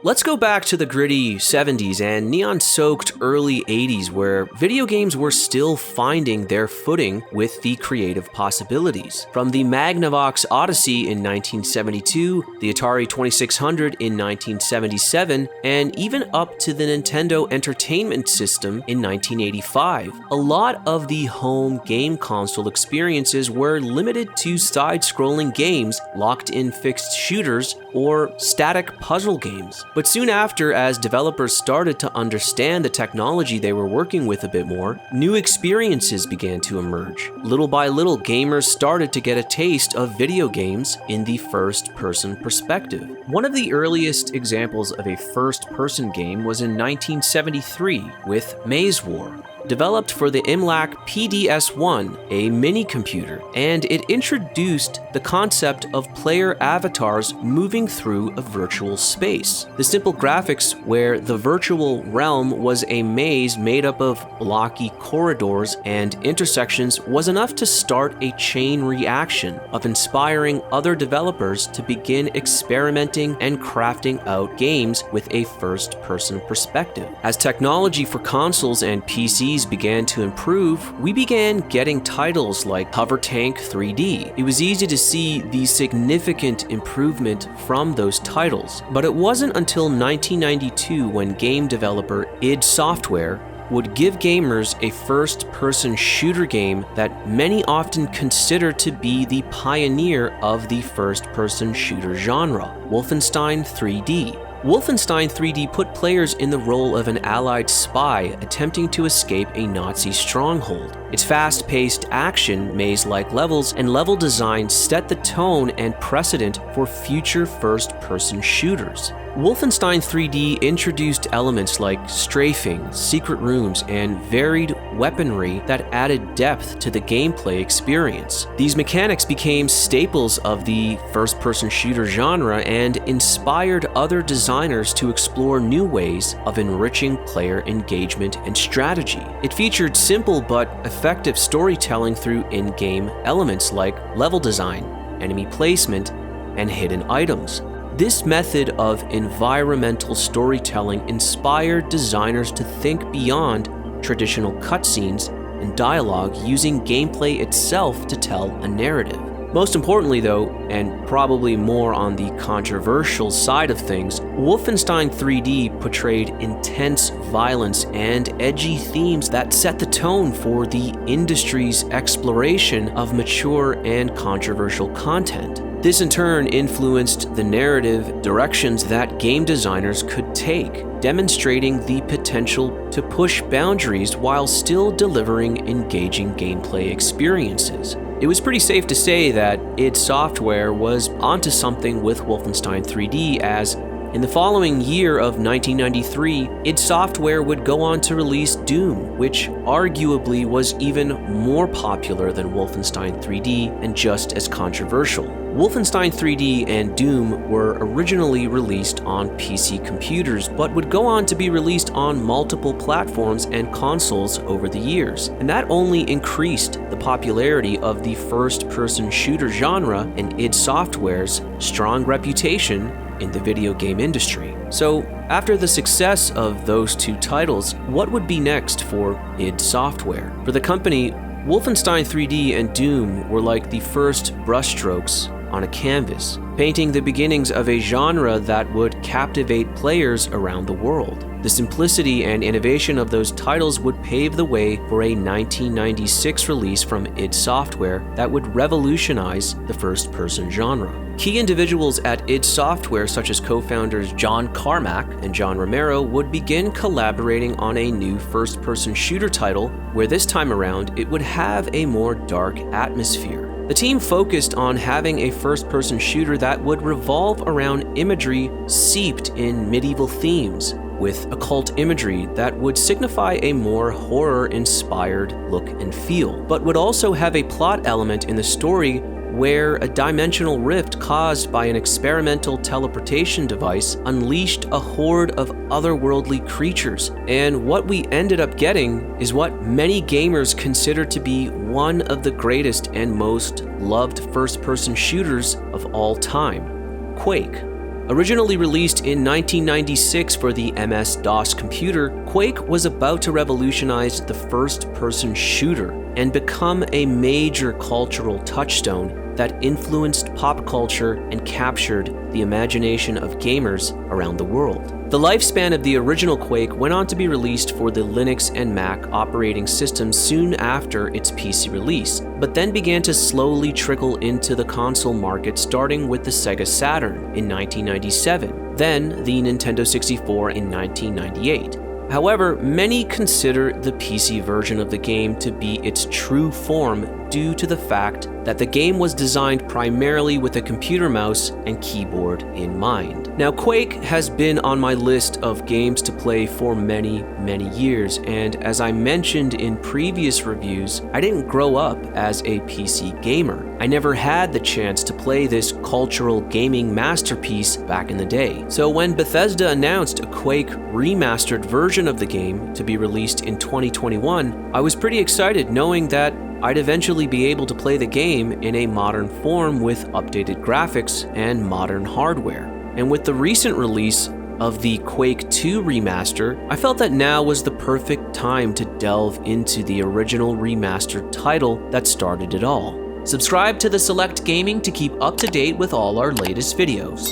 Let's go back to the gritty 70s and neon-soaked early 80s where video games were still finding their footing with the creative possibilities. From the Magnavox Odyssey in 1972, the Atari 2600 in 1977, and even up to the Nintendo Entertainment System in 1985. A lot of the home game console experiences were limited to side-scrolling games, locked-in fixed shooters, or static puzzle games. But soon after, as developers started to understand the technology they were working with a bit more, new experiences began to emerge. Little by little, gamers started to get a taste of video games in the first-person perspective. One of the earliest examples of a first-person game was in 1973 with Maze War. Developed for the IMLAC PDS-1, a mini-computer, and it introduced the concept of player avatars moving through a virtual space. The simple graphics where the virtual realm was a maze made up of blocky corridors and intersections was enough to start a chain reaction of inspiring other developers to begin experimenting and crafting out games with a first-person perspective. As technology for consoles and PCs began to improve, we began getting titles like Hover Tank 3D. It was easy to see the significant improvement from those titles, but it wasn't until 1992 when game developer id Software would give gamers a first-person shooter game that many often consider to be the pioneer of the first-person shooter genre, Wolfenstine 3D. Wolfenstine 3D put players in the role of an Allied spy attempting to escape a Nazi stronghold. Its fast-paced action, maze-like levels, and level design set the tone and precedent for future first-person shooters. Wolfenstein 3D introduced elements like strafing, secret rooms, and varied weaponry that added depth to the gameplay experience. These mechanics became staples of the first-person shooter genre and inspired other designers to explore new ways of enriching player engagement and strategy. It featured simple but effective storytelling through in-game elements like level design, enemy placement, and hidden items. This method of environmental storytelling inspired designers to think beyond traditional cutscenes and dialogue, using gameplay itself to tell a narrative. Most importantly though, and probably more on the controversial side of things, Wolfenstein 3D portrayed intense violence and edgy themes that set the tone for the industry's exploration of mature and controversial content. This in turn influenced the narrative directions that game designers could take, demonstrating the potential to push boundaries while still delivering engaging gameplay experiences. It was pretty safe to say that id Software was onto something with Wolfenstein 3D, as in the following year of 1993, id Software would go on to release Doom, which arguably was even more popular than Wolfenstein 3D and just as controversial. Wolfenstein 3D and Doom were originally released on PC computers, but would go on to be released on multiple platforms and consoles over the years, and that only increased the popularity of the first-person shooter genre and id Software's strong reputation in the video game industry. So, after the success of those two titles, what would be next for id Software? For the company, Wolfenstein 3D and Doom were like the first brushstrokes on a canvas, painting the beginnings of a genre that would captivate players around the world. The simplicity and innovation of those titles would pave the way for a 1996 release from id Software that would revolutionize the first-person genre. Key individuals at id Software, such as co-founders John Carmack and John Romero, would begin collaborating on a new first-person shooter title, where this time around it would have a more dark atmosphere. The team focused on having a first-person shooter that would revolve around imagery seeped in medieval themes, with occult imagery that would signify a more horror-inspired look and feel, but would also have a plot element in the story where a dimensional rift caused by an experimental teleportation device unleashed a horde of otherworldly creatures. And what we ended up getting is what many gamers consider to be one of the greatest and most loved first-person shooters of all time, Quake. Originally released in 1996 for the MS-DOS computer, Quake was about to revolutionize the first-person shooter and become a major cultural touchstone that influenced pop culture and captured the imagination of gamers around the world. The lifespan of the original Quake went on to be released for the Linux and Mac operating systems soon after its PC release, but then began to slowly trickle into the console market, starting with the Sega Saturn in 1997, then the Nintendo 64 in 1998. However, many consider the PC version of the game to be its true form due to the fact that the game was designed primarily with a computer mouse and keyboard in mind. Now, Quake has been on my list of games to play for many years, and as I mentioned in previous reviews, I didn't grow up as a PC gamer. I never had the chance to play this cultural gaming masterpiece back in the day. So when Bethesda announced a Quake remastered version of the game to be released in 2021, I was pretty excited knowing that I'd eventually be able to play the game in a modern form with updated graphics and modern hardware. And with the recent release of the Quake 2 remaster, I felt that now was the perfect time to delve into the original remastered title that started it all. Subscribe to the Select Gaming to keep up to date with all our latest videos.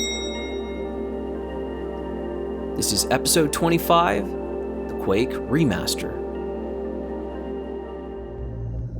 This is episode 25, the Quake Remaster.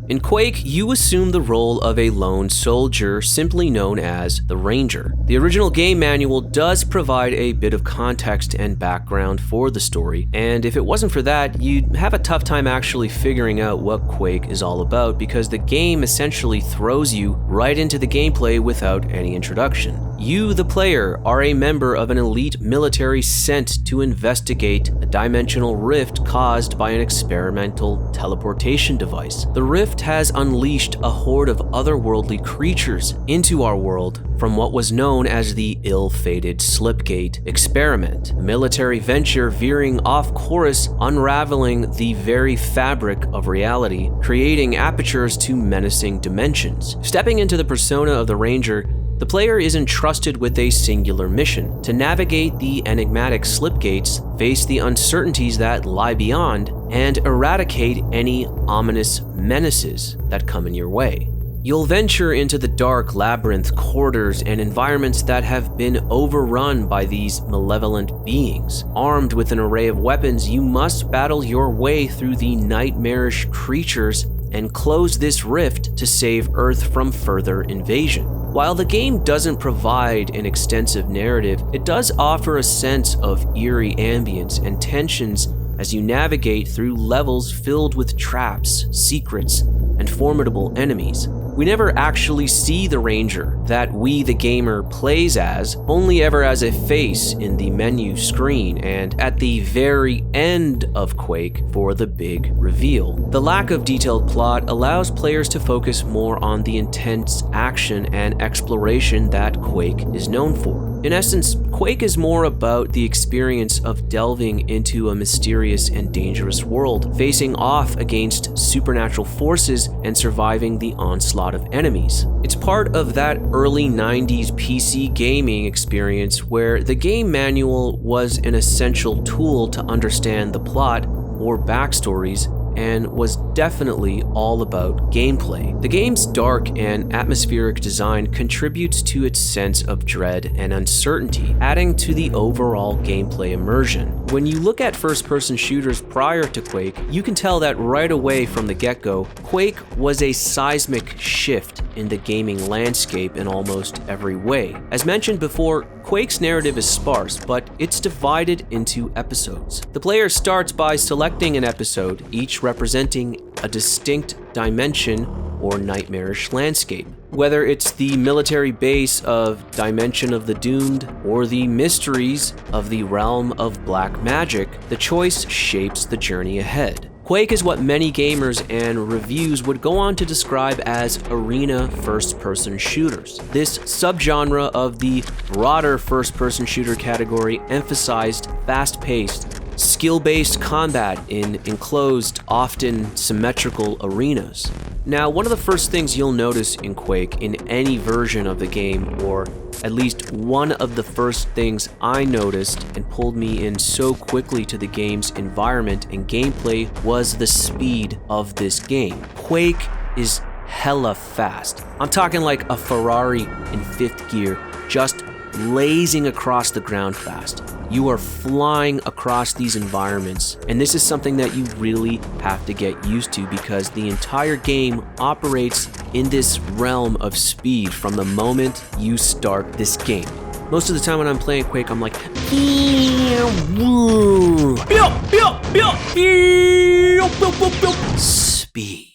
In Quake, you assume the role of a lone soldier, simply known as the Ranger. The original game manual does provide a bit of context and background for the story, and if it wasn't for that, you'd have a tough time actually figuring out what Quake is all about, because the game essentially throws you right into the gameplay without any introduction. You, the player, are a member of an elite military sent to investigate a dimensional rift caused by an experimental teleportation device. The rift has unleashed a horde of otherworldly creatures into our world from what was known as the ill-fated Slipgate experiment, a military venture veering off course, unraveling the very fabric of reality, creating apertures to menacing dimensions. Stepping into the persona of the Ranger, the player is entrusted with a singular mission: to navigate the enigmatic slipgates, face the uncertainties that lie beyond, and eradicate any ominous menaces that come in your way. You'll venture into the dark labyrinth corridors and environments that have been overrun by these malevolent beings. Armed with an array of weapons, you must battle your way through the nightmarish creatures and close this rift to save Earth from further invasion. While the game doesn't provide an extensive narrative, it does offer a sense of eerie ambience and tensions as you navigate through levels filled with traps, secrets, and formidable enemies. We never actually see the Ranger that we, the gamer, plays as, only ever as a face in the menu screen and at the very end of Quake for the big reveal. The lack of detailed plot allows players to focus more on the intense action and exploration that Quake is known for. In essence, Quake is more about the experience of delving into a mysterious and dangerous world, facing off against supernatural forces and surviving the onslaught of enemies. It's part of that early 90s PC gaming experience where the game manual was an essential tool to understand the plot or backstories, and was definitely all about gameplay. The game's dark and atmospheric design contributes to its sense of dread and uncertainty, adding to the overall gameplay immersion. When you look at first-person shooters prior to Quake, you can tell that right away from the get-go, Quake was a seismic shift in the gaming landscape in almost every way. As mentioned before, Quake's narrative is sparse, but it's divided into episodes. The player starts by selecting an episode, each representing a distinct dimension or nightmarish landscape. Whether it's the military base of Dimension of the Doomed or the mysteries of the realm of black magic, the choice shapes the journey ahead. Quake is what many gamers and reviews would go on to describe as arena first-person shooters. This subgenre of the broader first-person shooter category emphasized fast-paced, skill-based combat in enclosed, often symmetrical arenas. Now, one of the first things you'll notice in Quake in any version of the game, or at least one of the first things I noticed and pulled me in so quickly to the game's environment and gameplay, was the speed of this game. Quake is hella fast. I'm talking like a Ferrari in 5th gear, just blazing across the ground fast. You are flying across these environments, and this is something that you really have to get used to because the entire game operates in this realm of speed from the moment you start this game. Most of the time when I'm playing Quake, I'm like, speed.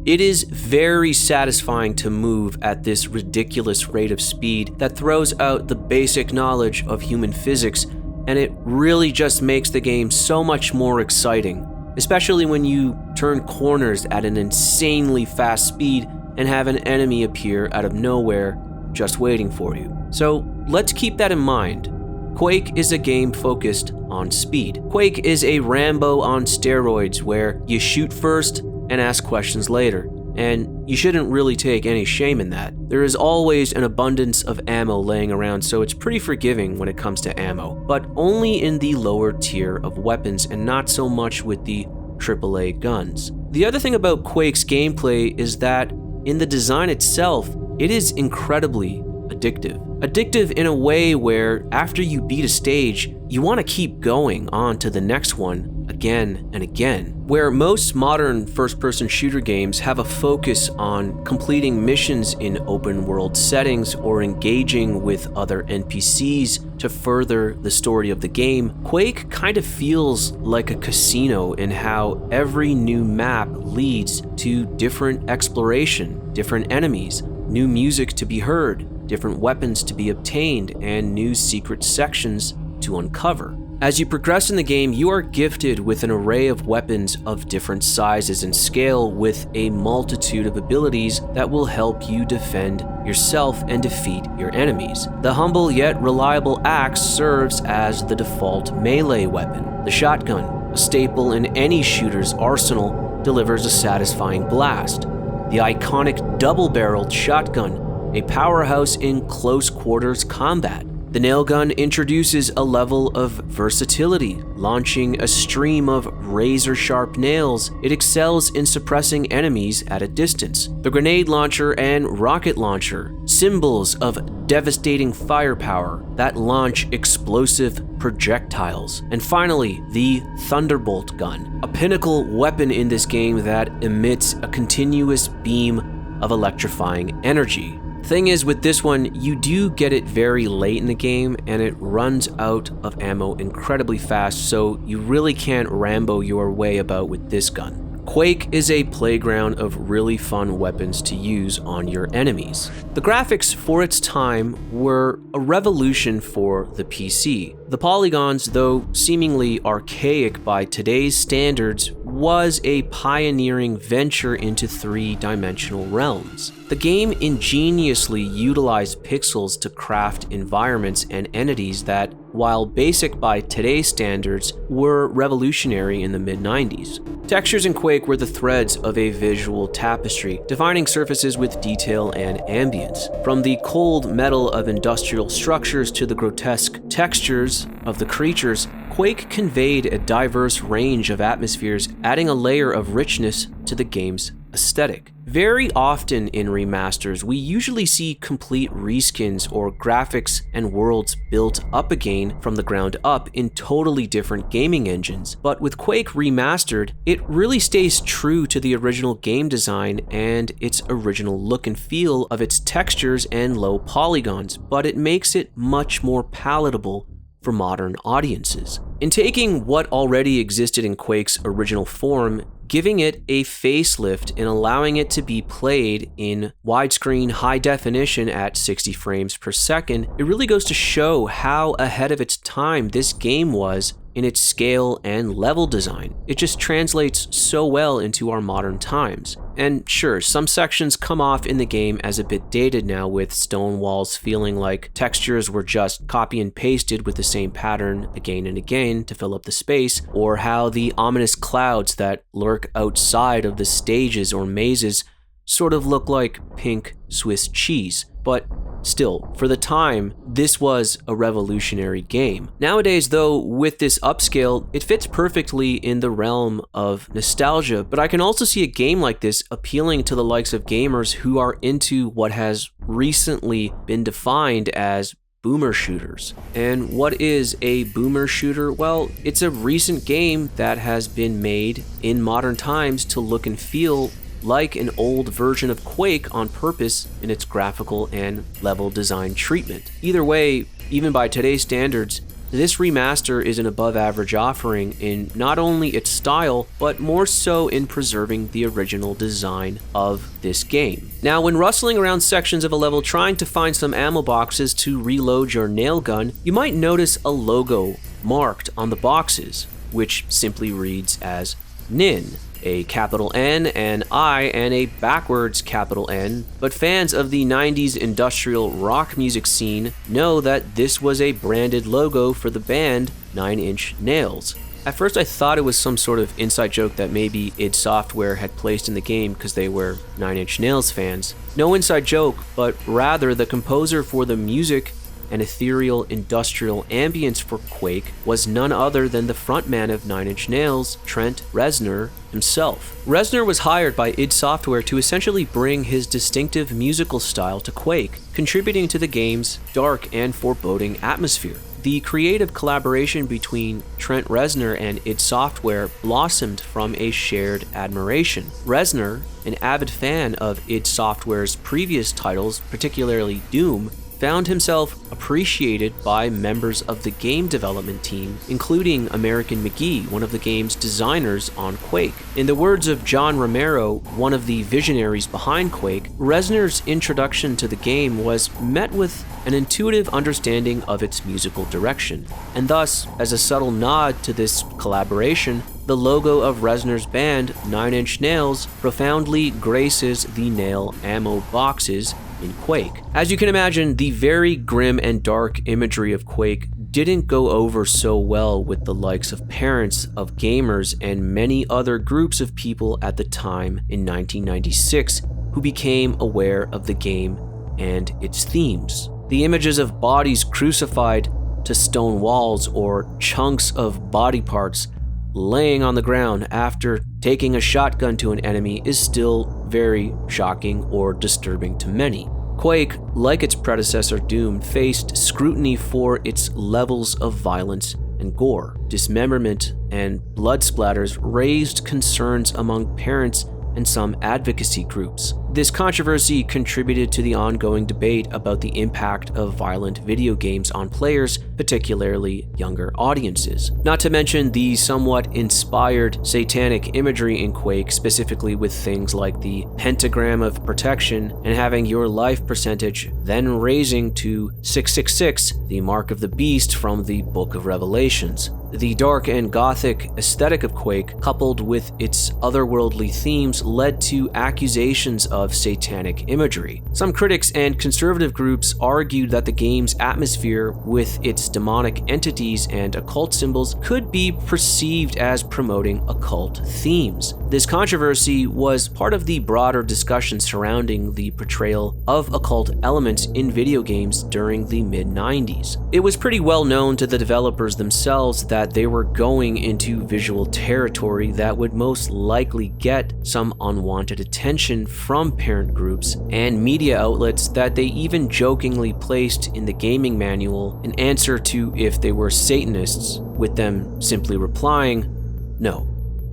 It is very satisfying to move at this ridiculous rate of speed that throws out the basic knowledge of human physics, and it really just makes the game so much more exciting, especially when you turn corners at an insanely fast speed and have an enemy appear out of nowhere just waiting for you. So let's keep that in mind. Quake is a game focused on speed. Quake is a Rambo on steroids where you shoot first and ask questions later, and you shouldn't really take any shame in that. There is always an abundance of ammo laying around, so it's pretty forgiving when it comes to ammo, but only in the lower tier of weapons and not so much with the AAA guns. The other thing about Quake's gameplay is that in the design itself, it is incredibly addictive. Addictive in a way where after you beat a stage, you want to keep going on to the next one again and again. Where most modern first-person shooter games have a focus on completing missions in open-world settings or engaging with other NPCs to further the story of the game, Quake kind of feels like a casino in how every new map leads to different exploration, different enemies, new music to be heard, different weapons to be obtained, and new secret sections to uncover. As you progress in the game, you are gifted with an array of weapons of different sizes and scale with a multitude of abilities that will help you defend yourself and defeat your enemies. The humble yet reliable axe serves as the default melee weapon. The shotgun, a staple in any shooter's arsenal, delivers a satisfying blast. The iconic double-barreled shotgun, a powerhouse in close quarters combat. The nail gun introduces a level of versatility, launching a stream of razor-sharp nails. It excels in suppressing enemies at a distance. The grenade launcher and rocket launcher, symbols of devastating firepower that launch explosive projectiles. And finally, the Thunderbolt gun, a pinnacle weapon in this game that emits a continuous beam of electrifying energy. Thing is, with this one, you do get it very late in the game and it runs out of ammo incredibly fast, so you really can't Rambo your way about with this gun. Quake is a playground of really fun weapons to use on your enemies. The graphics for its time were a revolution for the PC. The polygons, though seemingly archaic by today's standards, was a pioneering venture into three-dimensional realms. The game ingeniously utilized pixels to craft environments and entities that, while basic by today's standards, were revolutionary in the mid-90s. Textures in Quake were the threads of a visual tapestry, defining surfaces with detail and ambience. From the cold metal of industrial structures to the grotesque textures of the creatures, Quake conveyed a diverse range of atmospheres, adding a layer of richness to the game's aesthetic. Very often in remasters, we usually see complete reskins or graphics and worlds built up again from the ground up in totally different gaming engines. But with Quake Remastered, it really stays true to the original game design and its original look and feel of its textures and low polygons, but it makes it much more palatable for modern audiences. In taking what already existed in Quake's original form, giving it a facelift and allowing it to be played in widescreen high definition at 60 frames per second, it really goes to show how ahead of its time this game was in its scale and level design. It just translates so well into our modern times. And sure, some sections come off in the game as a bit dated now, with stone walls feeling like textures were just copy and pasted with the same pattern again and again to fill up the space, or how the ominous clouds that lurk outside of the stages or mazes sort of look like pink Swiss cheese. But still, for the time, this was a revolutionary game. Nowadays, though, with this upscale, it fits perfectly in the realm of nostalgia, but I can also see a game like this appealing to the likes of gamers who are into what has recently been defined as boomer shooters. And what is a boomer shooter? Well, it's a recent game that has been made in modern times to look and feel like an old version of Quake on purpose in its graphical and level design treatment. Either way, even by today's standards, this remaster is an above-average offering in not only its style, but more so in preserving the original design of this game. Now, when rustling around sections of a level trying to find some ammo boxes to reload your nail gun, you might notice a logo marked on the boxes, which simply reads as NIN. A capital N, an I, and a backwards capital N, but fans of the 90s industrial rock music scene know that this was a branded logo for the band 9 Inch Nails. At first I thought it was some sort of inside joke that maybe idsoftware had placed in the game because they were 9 Inch Nails fans. No inside joke, but rather the composer for the music and ethereal industrial ambience for Quake was none other than the frontman of 9 Inch Nails, Trent Reznor himself. Reznor was hired by id Software to essentially bring his distinctive musical style to Quake, contributing to the game's dark and foreboding atmosphere. The creative collaboration between Trent Reznor and id Software blossomed from a shared admiration. Reznor, an avid fan of id Software's previous titles, particularly Doom, found himself appreciated by members of the game development team, including American McGee, one of the game's designers on Quake. In the words of John Romero, one of the visionaries behind Quake, Reznor's introduction to the game was met with an intuitive understanding of its musical direction, and thus, as a subtle nod to this collaboration, the logo of Reznor's band, 9 Inch Nails, profoundly graces the nail ammo boxes in Quake. As you can imagine, the very grim and dark imagery of Quake didn't go over so well with the likes of parents of gamers and many other groups of people at the time in 1996 who became aware of the game and its themes. The images of bodies crucified to stone walls or chunks of body parts laying on the ground after taking a shotgun to an enemy is still very shocking or disturbing to many. Quake, like its predecessor Doom, faced scrutiny for its levels of violence and gore. Dismemberment and blood splatters raised concerns among parents and some advocacy groups. This controversy contributed to the ongoing debate about the impact of violent video games on players, particularly younger audiences. Not to mention the somewhat inspired satanic imagery in Quake, specifically with things like the pentagram of protection and having your life percentage then raising to 666, the mark of the beast from the Book of Revelations. The dark and gothic aesthetic of Quake, coupled with its otherworldly themes, led to accusations of satanic imagery. Some critics and conservative groups argued that the game's atmosphere, with its demonic entities and occult symbols, could be perceived as promoting occult themes. This controversy was part of the broader discussion surrounding the portrayal of occult elements in video games during the mid-90s. It was pretty well known to the developers themselves that they were going into visual territory that would most likely get some unwanted attention from parent groups and media outlets, that they even jokingly placed in the gaming manual an answer to if they were Satanists, with them simply replying, no.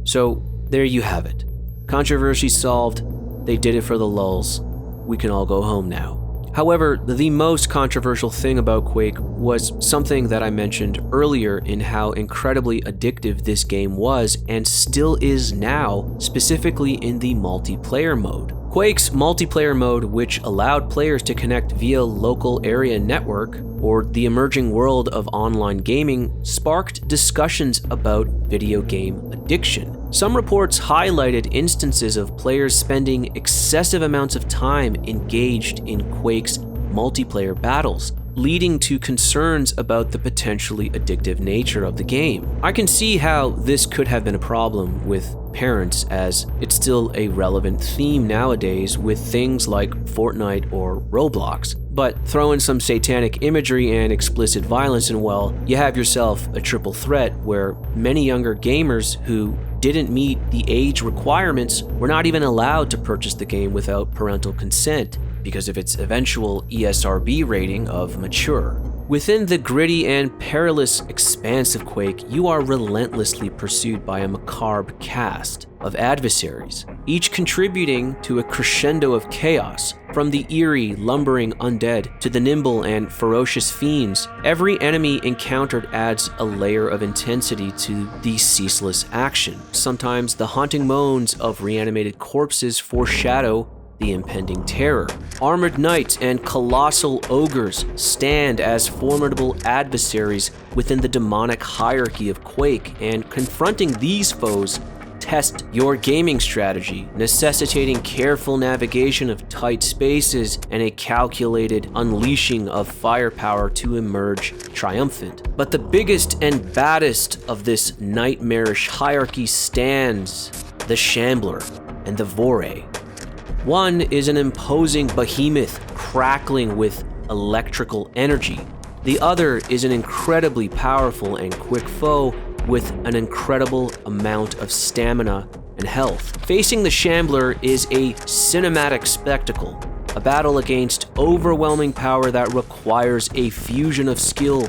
So there you have it. Controversy solved. They did it for the lulz. We can all go home now. However, the most controversial thing about Quake was something that I mentioned earlier in how incredibly addictive this game was and still is now, specifically in the multiplayer mode. Quake's multiplayer mode, which allowed players to connect via local area network, or the emerging world of online gaming, sparked discussions about video game addiction. Some reports highlighted instances of players spending excessive amounts of time engaged in Quake's multiplayer battles, leading to concerns about the potentially addictive nature of the game. I can see how this could have been a problem with parents, as it's still a relevant theme nowadays with things like Fortnite or Roblox. But throw in some satanic imagery and explicit violence and well, you have yourself a triple threat where many younger gamers who didn't meet the age requirements were not even allowed to purchase the game without parental consent because of its eventual ESRB rating of mature. Within the gritty and perilous expanse of Quake, you are relentlessly pursued by a macabre cast of adversaries, each contributing to a crescendo of chaos. From the eerie, lumbering undead to the nimble and ferocious fiends, every enemy encountered adds a layer of intensity to the ceaseless action. Sometimes the haunting moans of reanimated corpses foreshadow the impending terror. Armored knights and colossal ogres stand as formidable adversaries within the demonic hierarchy of Quake, and confronting these foes test your gaming strategy, necessitating careful navigation of tight spaces and a calculated unleashing of firepower to emerge triumphant. But the biggest and baddest of this nightmarish hierarchy stands the Shambler and the Vore. One is an imposing behemoth crackling with electrical energy. The other is an incredibly powerful and quick foe with an incredible amount of stamina and health. Facing the Shambler is a cinematic spectacle, a battle against overwhelming power that requires a fusion of skill,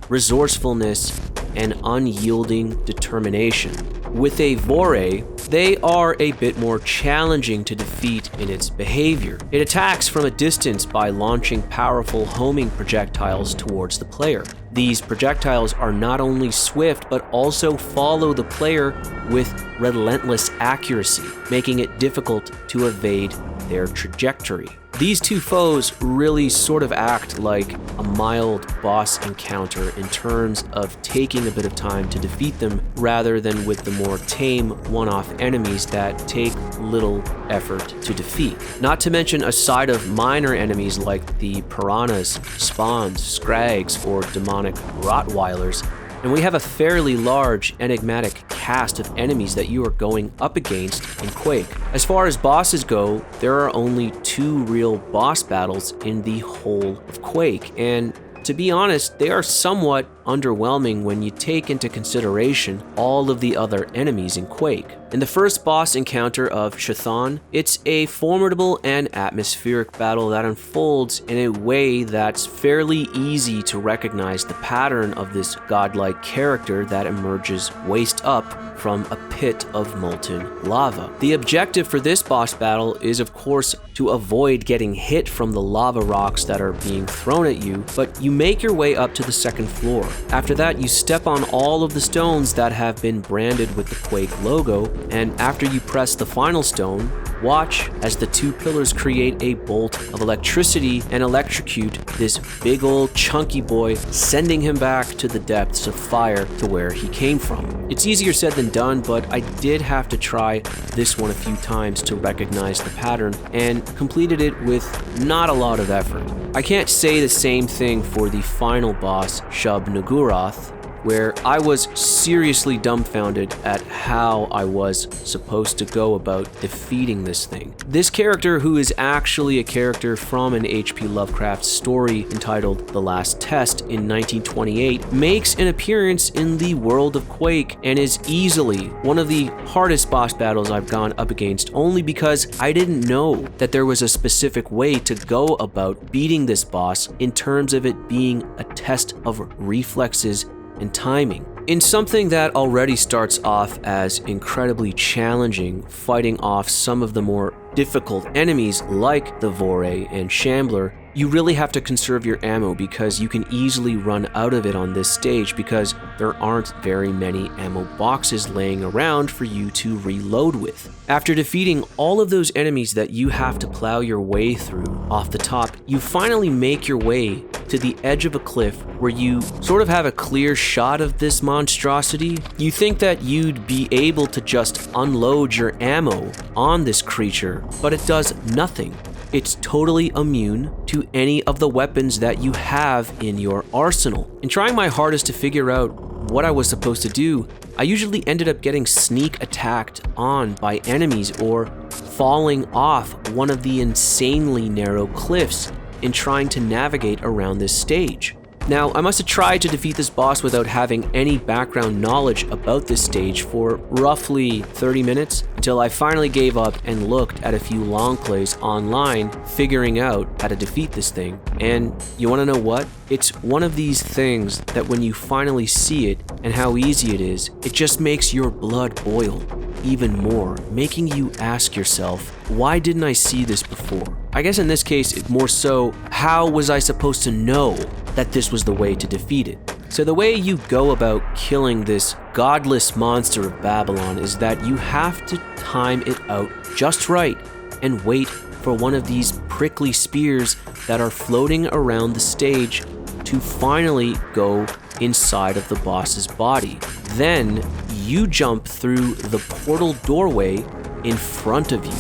resourcefulness, and unyielding determination. With a Vore, they are a bit more challenging to defeat in its behavior. It attacks from a distance by launching powerful homing projectiles towards the player. These projectiles are not only swift, but also follow the player with relentless accuracy, making it difficult to evade their trajectory. These two foes really sort of act like a mild boss encounter in terms of taking a bit of time to defeat them, rather than with the more tame one-off enemies that take little effort to defeat. Not to mention a side of minor enemies like the piranhas, spawns, scrags, or demonic Rottweilers. And we have a fairly large, enigmatic cast of enemies that you are going up against in Quake. As far as bosses go, there are only 2 real boss battles in the whole of Quake, and to be honest, they are somewhat underwhelming when you take into consideration all of the other enemies in Quake. In the first boss encounter of Chthon, it's a formidable and atmospheric battle that unfolds in a way that's fairly easy to recognize the pattern of this godlike character that emerges waist up from a pit of molten lava. The objective for this boss battle is, of course, to avoid getting hit from the lava rocks that are being thrown at you, but you make your way up to the second floor. After that, you step on all of the stones that have been branded with the Quake logo, and after you press the final stone, watch as the 2 pillars create a bolt of electricity and electrocute this big old chunky boy, sending him back to the depths of fire to where he came from. It's easier said than done, but I did have to try this one a few times to recognize the pattern, and completed it with not a lot of effort. I can't say the same thing for the final boss, Shub-Niggurath, where I was seriously dumbfounded at how I was supposed to go about defeating this thing. This character, who is actually a character from an H.P. Lovecraft story entitled The Last Test in 1928, makes an appearance in the world of Quake and is easily one of the hardest boss battles I've gone up against, only because I didn't know that there was a specific way to go about beating this boss in terms of it being a test of reflexes and timing. In something that already starts off as incredibly challenging, fighting off some of the more difficult enemies like the Vorey and Shambler, you really have to conserve your ammo because you can easily run out of it on this stage because there aren't very many ammo boxes laying around for you to reload with. After defeating all of those enemies that you have to plow your way through off the top, you finally make your way to the edge of a cliff where you sort of have a clear shot of this monstrosity. You think that you'd be able to just unload your ammo on this creature, but it does nothing. It's totally immune to any of the weapons that you have in your arsenal. In trying my hardest to figure out what I was supposed to do, I usually ended up getting sneak attacked on by enemies or falling off one of the insanely narrow cliffs in trying to navigate around this stage. Now, I must have tried to defeat this boss without having any background knowledge about this stage for roughly 30 minutes until I finally gave up and looked at a few long plays online figuring out how to defeat this thing. And you want to know what? It's one of these things that when you finally see it and how easy it is, it just makes your blood boil even more, making you ask yourself, why didn't I see this before? I guess in this case, it's more so, how was I supposed to know that this was the way to defeat it? So the way you go about killing this godless monster of Babylon is that you have to time it out just right and wait for one of these prickly spears that are floating around the stage to finally go inside of the boss's body. Then you jump through the portal doorway in front of you.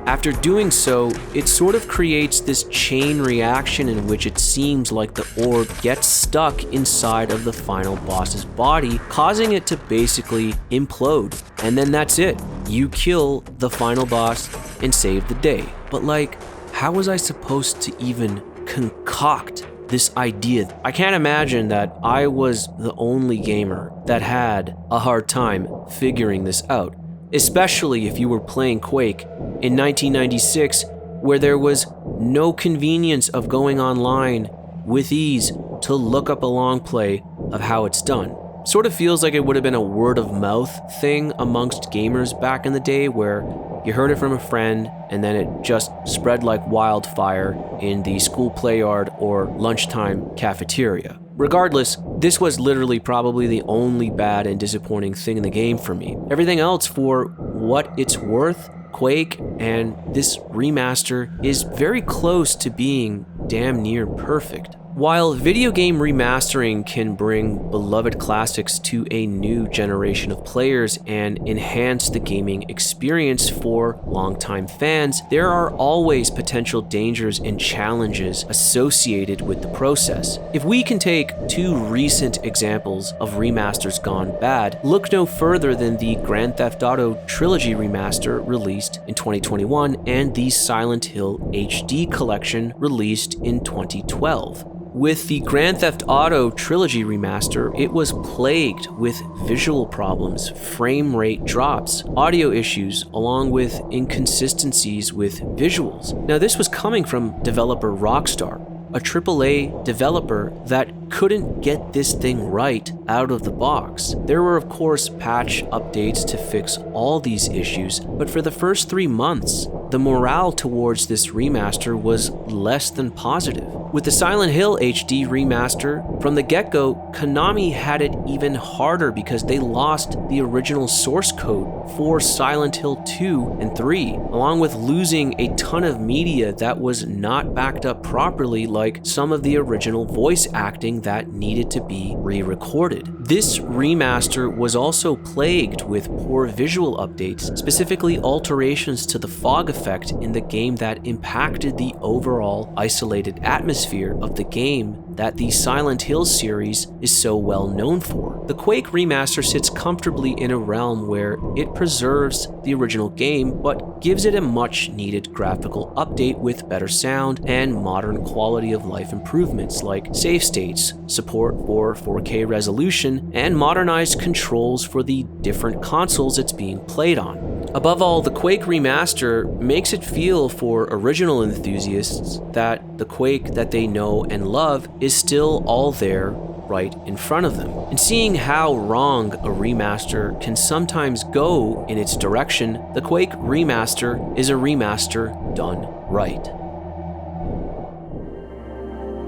After doing so, it sort of creates this chain reaction in which it seems like the orb gets stuck inside of the final boss's body, causing it to basically implode. And then that's it. You kill the final boss and save the day. But like, how was I supposed to even concoct this idea? I can't imagine that I was the only gamer that had a hard time figuring this out, especially if you were playing Quake in 1996, where there was no convenience of going online with ease to look up a long play of how it's done. Sort of feels like it would have been a word of mouth thing amongst gamers back in the day, where you heard it from a friend and then it just spread like wildfire in the school play yard or lunchtime cafeteria. Regardless, this was literally probably the only bad and disappointing thing in the game for me. Everything else, for what it's worth, Quake and this remaster is very close to being damn near perfect. While video game remastering can bring beloved classics to a new generation of players and enhance the gaming experience for longtime fans, there are always potential dangers and challenges associated with the process. If we can take two recent examples of remasters gone bad, look no further than the Grand Theft Auto Trilogy remaster released in 2021 and the Silent Hill HD collection released in 2012. With the Grand Theft Auto Trilogy remaster, it was plagued with visual problems, frame rate drops, audio issues, along with inconsistencies with visuals. Now, this was coming from developer Rockstar, a AAA developer that couldn't get this thing right out of the box. There were, of course, patch updates to fix all these issues, but for the first 3 months, the morale towards this remaster was less than positive. With the Silent Hill HD remaster, from the get-go, Konami had it even harder because they lost the original source code for Silent Hill 2 and 3, along with losing a ton of media that was not backed up properly, like some of the original voice acting that needed to be re-recorded. This remaster was also plagued with poor visual updates, specifically alterations to the fog effect in the game that impacted the overall isolated atmosphere of the game that the Silent Hill series is so well known for. The Quake remaster sits comfortably in a realm where it preserves the original game, but gives it a much needed graphical update with better sound and modern quality of life improvements like save states, support for 4K resolution, and modernized controls for the different consoles it's being played on. Above all, the Quake remaster makes it feel for original enthusiasts that the Quake that they know and love is still all there right in front of them. And seeing how wrong a remaster can sometimes go in its direction, the Quake Remaster is a remaster done right.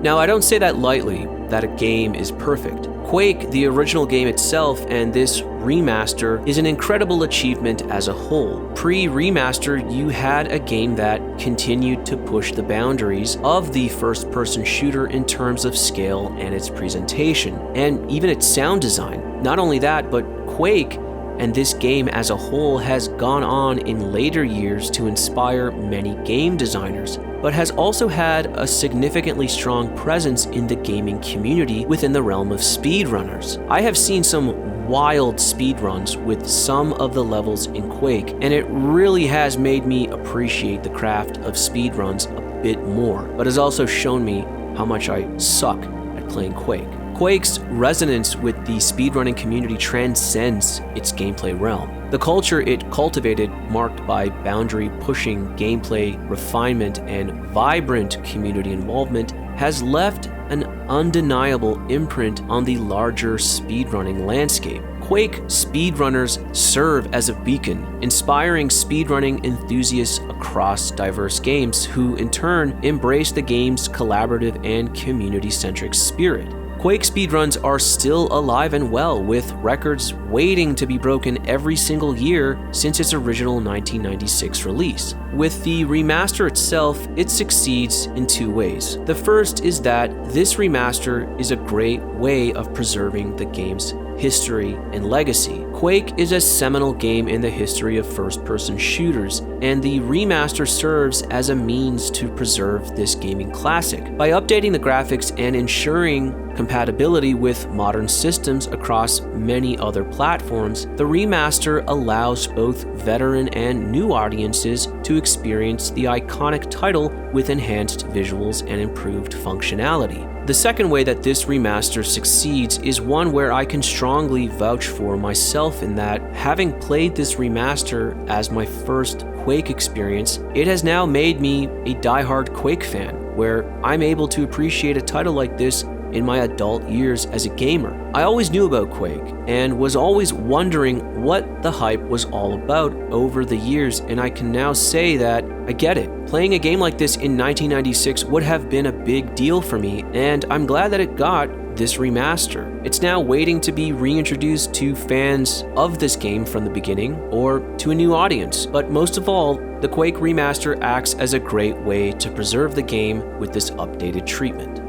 Now, I don't say that lightly, that a game is perfect. Quake, the original game itself, and this remaster is an incredible achievement as a whole. Pre-remaster, you had a game that continued to push the boundaries of the first-person shooter in terms of scale and its presentation, and even its sound design. Not only that, but Quake and this game as a whole has gone on in later years to inspire many game designers, but has also had a significantly strong presence in the gaming community within the realm of speedrunners. I have seen some wild speedruns with some of the levels in Quake, and it really has made me appreciate the craft of speedruns a bit more, but has also shown me how much I suck at playing Quake. Quake's resonance with the speedrunning community transcends its gameplay realm. The culture it cultivated, marked by boundary-pushing gameplay, refinement, and vibrant community involvement, has left an undeniable imprint on the larger speedrunning landscape. Quake speedrunners serve as a beacon, inspiring speedrunning enthusiasts across diverse games who, in turn, embrace the game's collaborative and community-centric spirit. Quake speedruns are still alive and well, with records waiting to be broken every single year since its original 1996 release. With the remaster itself, it succeeds in two ways. The first is that this remaster is a great way of preserving the game's history and legacy. Quake is a seminal game in the history of first-person shooters, and the remaster serves as a means to preserve this gaming classic. By updating the graphics and ensuring compatibility with modern systems across many other platforms, the remaster allows both veteran and new audiences to experience the iconic title with enhanced visuals and improved functionality. The second way that this remaster succeeds is one where I can strongly vouch for myself, in that, having played this remaster as my first Quake experience, it has now made me a diehard Quake fan, where I'm able to appreciate a title like this in my adult years as a gamer. I always knew about Quake and was always wondering what the hype was all about over the years, and I can now say that I get it. Playing a game like this in 1996 would have been a big deal for me, and I'm glad that it got this remaster. It's now waiting to be reintroduced to fans of this game from the beginning, or to a new audience. But most of all, the Quake remaster acts as a great way to preserve the game with this updated treatment.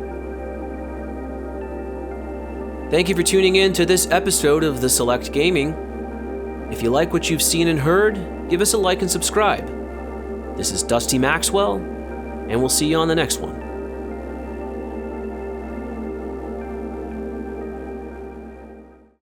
Thank you for tuning in to this episode of The Select Gaming. If you like what you've seen and heard, give us a like and subscribe. This is Dusty Maxwell, and we'll see you on the next one.